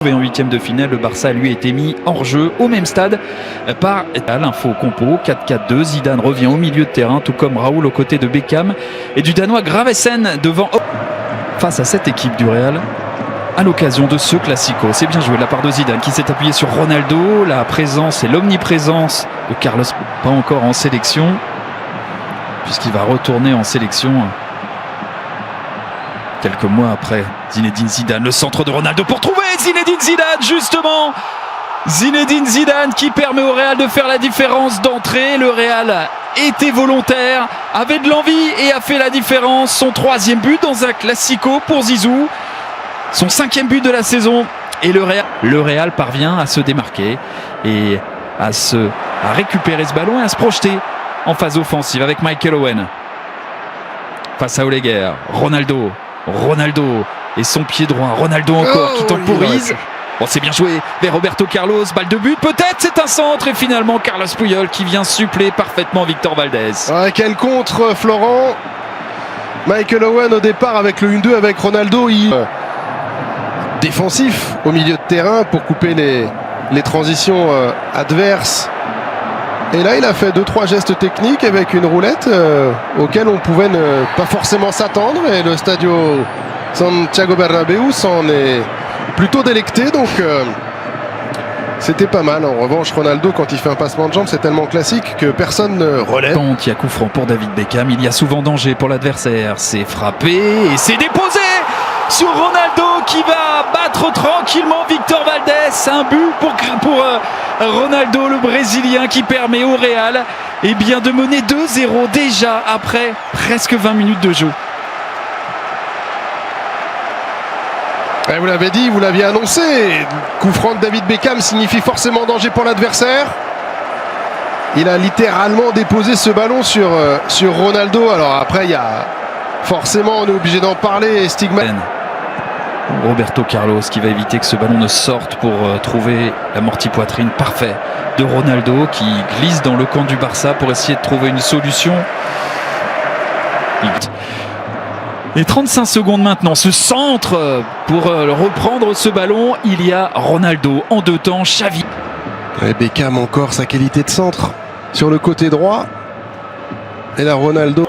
Et en huitième de finale, le Barça lui a été mis hors jeu au même stade par l'info compo 4-4-2. Zidane revient au milieu de terrain, tout comme Raoul aux côtés de Beckham et du Danois Gravesen devant face à cette équipe du Real à l'occasion de ce Classico. C'est bien joué de la part de Zidane qui s'est appuyé sur Ronaldo. La présence et l'omniprésence de Carlos, pas encore en sélection puisqu'il va retourner en sélection quelques mois après Zinedine Zidane. Le centre de Ronaldo pour trouver Zinedine Zidane, justement. Zinedine Zidane qui permet au Real de faire la différence d'entrée. Le Real était volontaire, avait de l'envie et a fait la différence. Son troisième but dans un Classico pour Zizou. Son cinquième but de la saison. Et le Real parvient à se démarquer et à récupérer ce ballon et à se projeter en phase offensive avec Michael Owen. Face à Oleguer, Ronaldo et son pied droit. Ronaldo encore qui temporise. Bon, c'est bien joué vers Roberto Carlos. Balle de but, peut-être c'est un centre. Et finalement Carlos Puyol qui vient suppléer parfaitement Victor Valdés. Quel contre, Florent. Michael Owen au départ avec le 1-2 avec Ronaldo. Défensif au milieu de terrain pour couper les transitions adverses. Et là, il a fait 2-3 gestes techniques avec une roulette auquel on pouvait ne pas forcément s'attendre. Et le Stadio Santiago Bernabéu s'en est plutôt délecté. Donc, c'était pas mal. En revanche, Ronaldo, quand il fait un passement de jambe, c'est tellement classique que personne ne relève. Il y a coup franc pour David Beckham. Il y a souvent danger pour l'adversaire. C'est frappé et c'est déposé sur Ronaldo qui va battre tranquillement Victor Valdés. Un but pour Ronaldo, le Brésilien, qui permet au Real de mener 2-0 déjà après presque 20 minutes de jeu. Et vous l'avez dit, vous l'aviez annoncé. Coup franc de David Beckham signifie forcément danger pour l'adversaire. Il a littéralement déposé ce ballon sur Ronaldo. Alors après, il y a forcément, on est obligé d'en parler, stigmate. Roberto Carlos qui va éviter que ce ballon ne sorte pour trouver l'amorti-poitrine parfait de Ronaldo qui glisse dans le camp du Barça pour essayer de trouver une solution. Et 35 secondes maintenant, ce centre pour reprendre ce ballon. Il y a Ronaldo en deux temps, Xavi. Et Beckham encore sa qualité de centre sur le côté droit. Et là Ronaldo.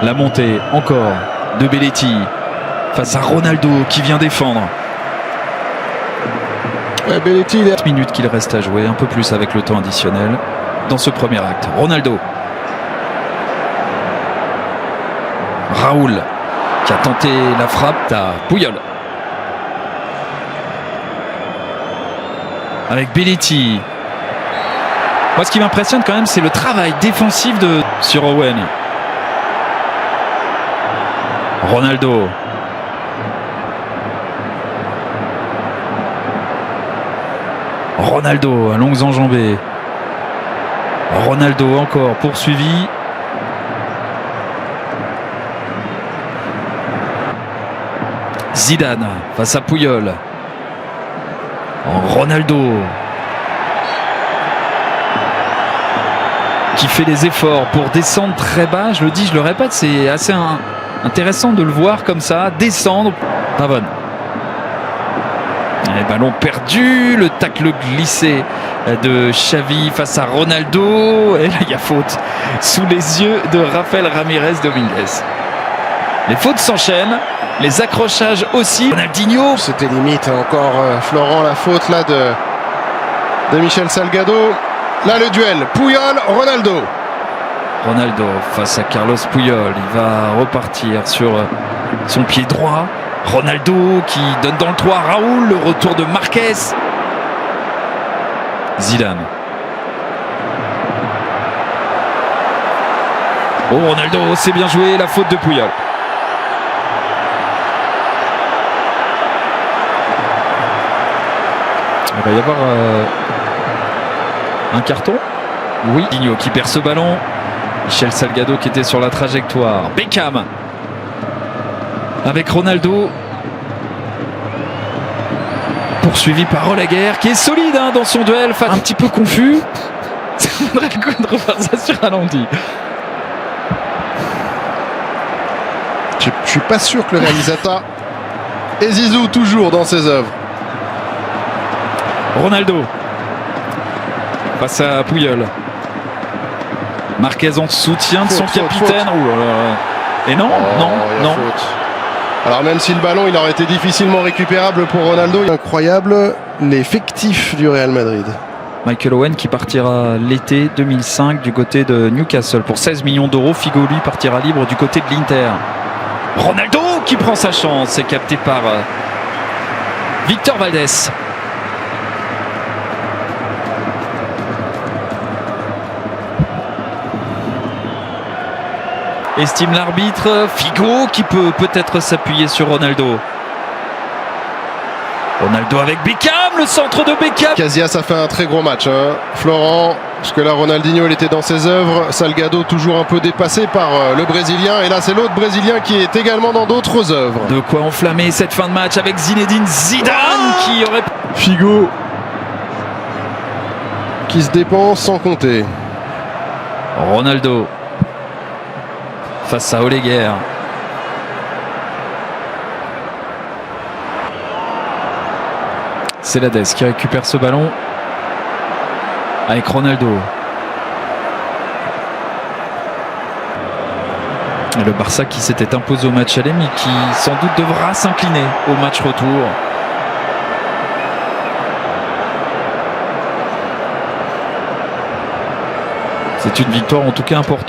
La montée encore de Belletti face à Ronaldo qui vient défendre. Belletti, il est 4 minutes qu'il reste à jouer, un peu plus avec le temps additionnel dans ce premier acte. Ronaldo. Raoul qui a tenté la frappe à Puyol. Avec Belletti. Moi, ce qui m'impressionne quand même, c'est le travail défensif sur Owen. Ronaldo. Ronaldo à longues enjambées. Ronaldo encore poursuivi. Zidane face à Puyol. Ronaldo qui fait les efforts pour descendre très bas. Je le dis, je le répète, c'est assez intéressant de le voir comme ça, descendre. Pas bonne. Et ballon perdu, le tacle glissé de Xavi face à Ronaldo. Et là, il y a faute sous les yeux de Rafael Ramirez Dominguez. Les fautes s'enchaînent, les accrochages aussi. Ronaldinho. C'était limite encore Florent, la faute là de Michel Salgado. Là le duel, Puyol-Ronaldo. Ronaldo face à Carlos Puyol. Il va repartir sur son pied droit. Ronaldo qui donne dans le 3 à Raoul. Le retour de Marquez. Zidane. Oh, Ronaldo, c'est bien joué. La faute de Puyol. Il va y avoir un carton. Oui. Digno qui perd ce ballon. Michel Salgado qui était sur la trajectoire. Beckham avec Ronaldo. Poursuivi par Oleguer qui est solide dans son duel. Un petit peu confus. Ça vaudrait le coup de refaire ça sur ralenti. Je suis pas sûr que le réalisateur Et Zizou toujours dans ses œuvres. Ronaldo face à Puyol. Marquez en soutien de son capitaine. Faute. Ouh là là. Et non, Il y a faute. Alors même si le ballon il aurait été difficilement récupérable pour Ronaldo, incroyable l'effectif du Real Madrid. Michael Owen qui partira l'été 2005 du côté de Newcastle pour 16 millions d'euros. Figo lui partira libre du côté de l'Inter. Ronaldo qui prend sa chance, c'est capté par Victor Valdés. Estime l'arbitre. Figo qui peut peut-être s'appuyer sur Ronaldo. Ronaldo avec Beckham, le centre de Beckham. Casillas a fait un très gros match, hein. Florent, parce que là Ronaldinho il était dans ses œuvres. Salgado toujours un peu dépassé par le Brésilien. Et là c'est l'autre Brésilien qui est également dans d'autres œuvres. De quoi enflammer cette fin de match avec Zinedine Zidane qui aurait... Figo qui se dépense sans compter. Ronaldo face à Oleguer. C'est Celades qui récupère ce ballon avec Ronaldo. Et le Barça qui s'était imposé au match aller mais qui sans doute devra s'incliner au match retour. C'est une victoire en tout cas importante.